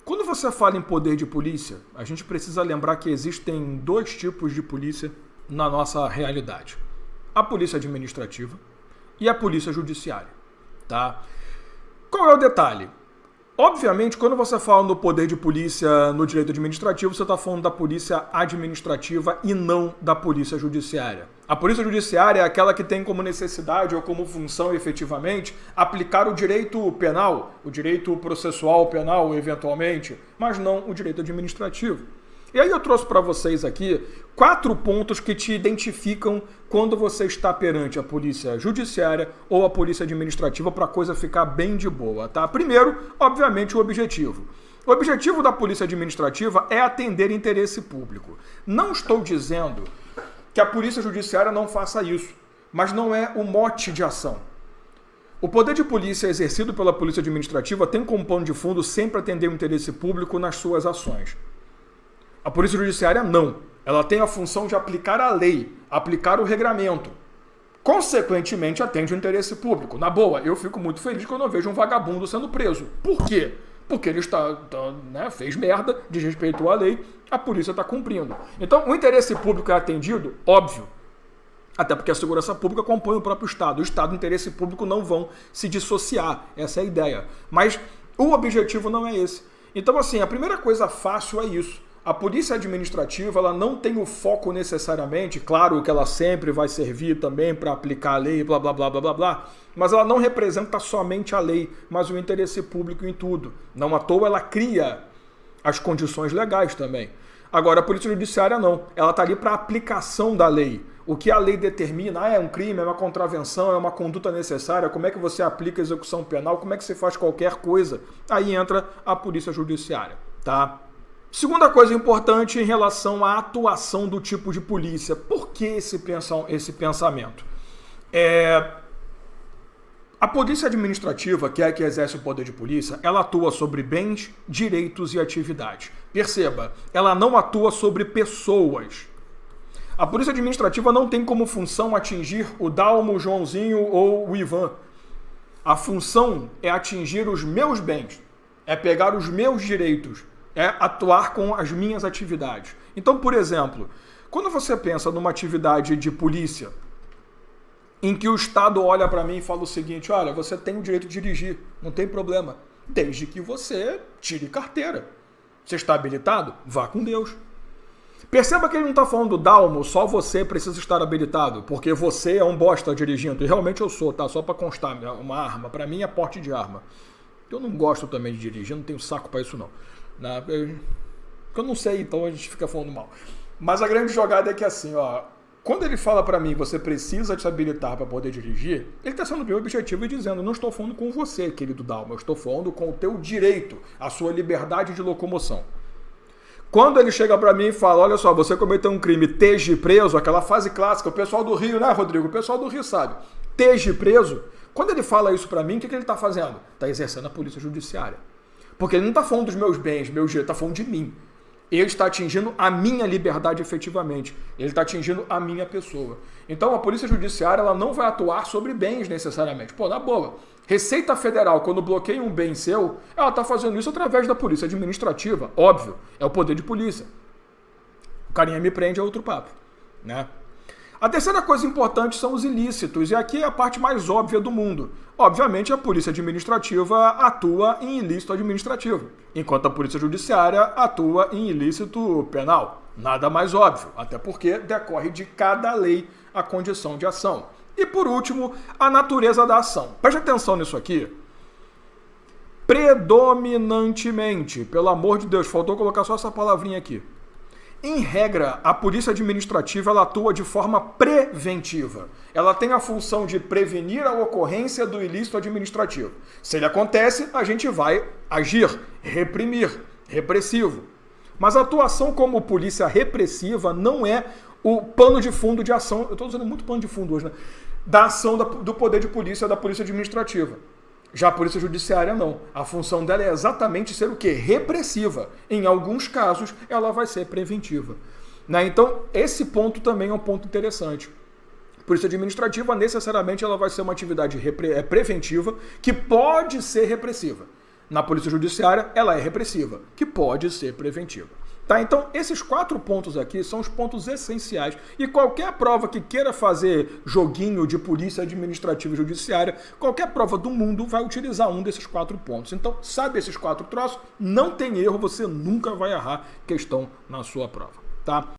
Quando você fala em poder de polícia, a gente precisa lembrar que existem dois tipos de polícia na nossa realidade. A polícia administrativa e a polícia judiciária, tá? Qual é o detalhe? Obviamente, quando você fala no poder de polícia no direito administrativo, você está falando da polícia administrativa e não da polícia judiciária. A polícia judiciária é aquela que tem como necessidade ou como função, efetivamente, aplicar o direito penal, o direito processual penal, eventualmente, mas não o direito administrativo. E aí eu trouxe para vocês aqui 4 pontos que te identificam quando você está perante a polícia judiciária ou a polícia administrativa para a coisa ficar bem de boa, tá? Primeiro, obviamente, o objetivo. O objetivo da polícia administrativa é atender interesse público. Não estou dizendo que a polícia judiciária não faça isso, mas não é o mote de ação. O poder de polícia exercido pela polícia administrativa tem como pano de fundo sempre atender o interesse público nas suas ações. A polícia judiciária não. Ela tem a função de aplicar a lei, aplicar o regramento. Consequentemente, atende o interesse público. Na boa, eu fico muito feliz quando eu vejo um vagabundo sendo preso. Por quê? Porque ele fez merda, desrespeitou a lei, a polícia está cumprindo. Então, o interesse público é atendido? Óbvio. Até porque a segurança pública compõe o próprio Estado. O Estado e o interesse público não vão se dissociar. Essa é a ideia. Mas o objetivo não é esse. Então, assim, a primeira coisa fácil é isso. A polícia administrativa, ela não tem o foco necessariamente, claro que ela sempre vai servir também para aplicar a lei, blá, blá, blá, blá, blá, blá, mas ela não representa somente a lei, mas o interesse público em tudo. Não à toa ela cria as condições legais também. Agora, a polícia judiciária não, ela está ali para a aplicação da lei. O que a lei determina, é um crime, é uma contravenção, é uma conduta necessária, como é que você aplica a execução penal, como é que você faz qualquer coisa. Aí entra a polícia judiciária, tá? Segunda coisa importante em relação à atuação do tipo de polícia. Por que esse pensamento? A polícia administrativa, que é a que exerce o poder de polícia, ela atua sobre bens, direitos e atividades. Perceba, ela não atua sobre pessoas. A polícia administrativa não tem como função atingir o Dalmo, o Joãozinho ou o Ivan. A função é atingir os meus bens, é pegar os meus direitos, é atuar com as minhas atividades. Então, por exemplo, quando você pensa numa atividade de polícia, em que o Estado olha para mim e fala o seguinte, olha, você tem o direito de dirigir, não tem problema, desde que você tire carteira. Você está habilitado? Vá com Deus. Perceba que ele não está falando do Dalmo, só você precisa estar habilitado, porque você é um bosta dirigindo, e realmente eu sou, tá? Só para constar, uma arma, para mim é porte de arma. Eu não gosto também de dirigir, não tenho saco para isso não. Eu não sei, então a gente fica falando mal. Mas a grande jogada é que assim, ó, quando ele fala pra mim, você precisa se habilitar para poder dirigir, ele tá sendo bem objetivo e dizendo, não estou falando com você, querido Dalma, eu estou falando com o teu direito, a sua liberdade de locomoção. Quando ele chega pra mim e fala, olha só, você cometeu um crime, esteja preso, aquela fase clássica, o pessoal do Rio, né, Rodrigo? O pessoal do Rio sabe. Esteja preso. Quando ele fala isso pra mim, o que ele tá fazendo? Tá exercendo a polícia judiciária. Porque ele não está falando dos meus bens, meus direitos, ele está falando de mim. Ele está atingindo a minha liberdade efetivamente. Ele está atingindo a minha pessoa. Então a polícia judiciária ela não vai atuar sobre bens necessariamente. Pô, na boa. Receita Federal, quando bloqueia um bem seu, ela está fazendo isso através da polícia administrativa. Óbvio, é o poder de polícia. O carinha me prende é outro papo, né? A terceira coisa importante são os ilícitos, e aqui é a parte mais óbvia do mundo. Obviamente, a polícia administrativa atua em ilícito administrativo, enquanto a polícia judiciária atua em ilícito penal. Nada mais óbvio, até porque decorre de cada lei a condição de ação. E por último, a natureza da ação. Preste atenção nisso aqui. Predominantemente, pelo amor de Deus, faltou colocar só essa palavrinha aqui. Em regra, a polícia administrativa ela atua de forma preventiva. Ela tem a função de prevenir a ocorrência do ilícito administrativo. Se ele acontece, a gente vai agir, reprimir, repressivo. Mas a atuação como polícia repressiva não é o pano de fundo de ação, eu estou usando muito pano de fundo hoje, né? Da ação do poder de polícia, da polícia administrativa. Já a polícia judiciária não. A função dela é exatamente ser o quê? Repressiva. Em alguns casos, ela vai ser preventiva. Né? Então, esse ponto também é um ponto interessante. A polícia administrativa, necessariamente, ela vai ser uma atividade preventiva que pode ser repressiva. Na polícia judiciária, ela é repressiva, que pode ser preventiva. Tá? Então, esses 4 pontos aqui são os pontos essenciais. E qualquer prova que queira fazer joguinho de polícia administrativa e judiciária, qualquer prova do mundo vai utilizar um desses 4 pontos. Então, sabe esses 4 troços? Não tem erro, você nunca vai errar questão na sua prova. Tá?